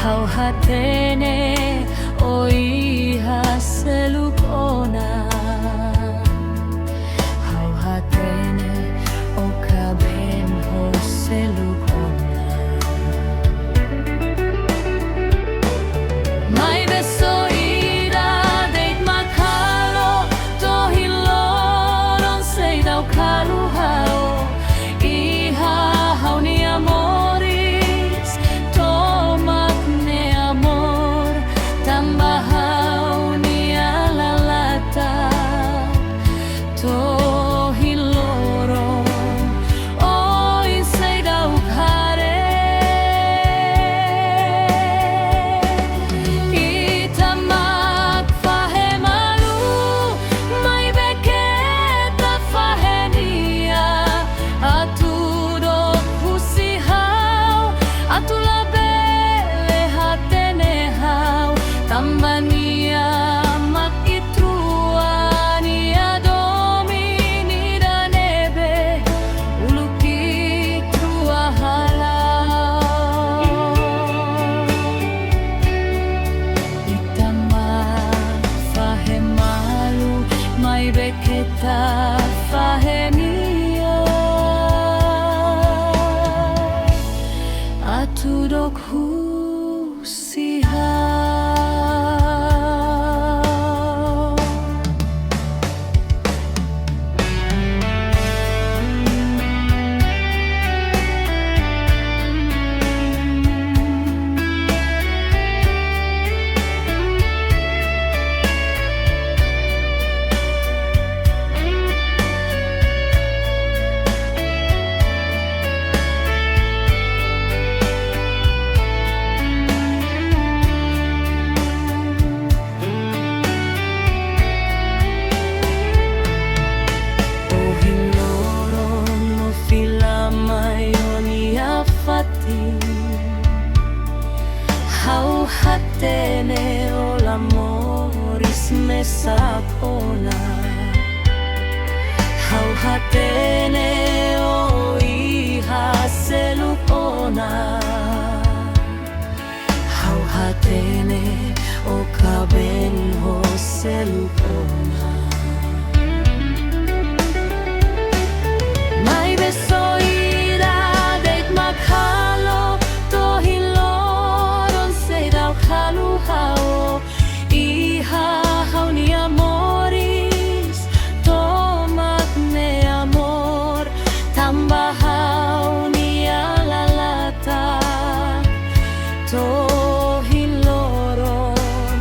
Hau hatene o iha selukona. Hau hatene o kaben ho selukona. Mai beso ira deit makalo to hiloron sei dau kalu hao. Iha hau ni amoris tomak ne amor tambah hau ni alalata to hiloron oi sei dau kare. Itamak fahemalu mai beketa fahenia atudo husihau atula bele hatene hau tambania mak itruania domini danebe uluki trua halau. Itamak fahemalu mai beketa fahenia atudok husihau. Hau hatene ol amoris mesakona. Hau hatene o iha selukona. Hau hatene o kaben ho selukona. Mai beso ira deit makalo to hiloron sei dau kalu hao. Iha hau ni amoris tomak ne amor tambah hau ni alalata to hiloron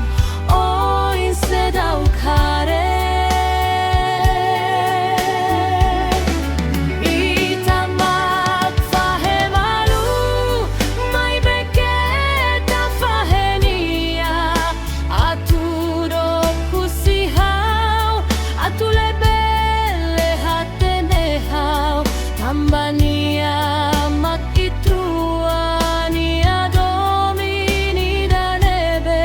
oi se dau kare. Itamak fahemalu mai beketa fahenia atudok husihau atule bele hatene hau tambania mak itruania domini danebe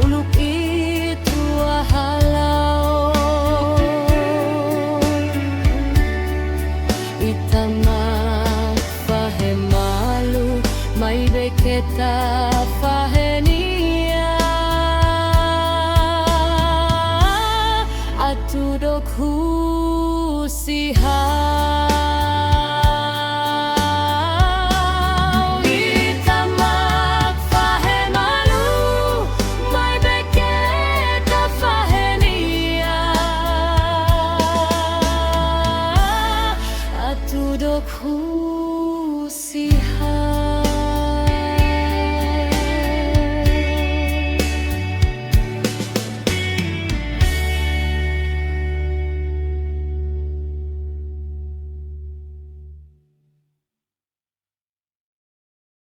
uluk itrua halau. Itamak fahemalu mai beketa fahenia atudok husihau.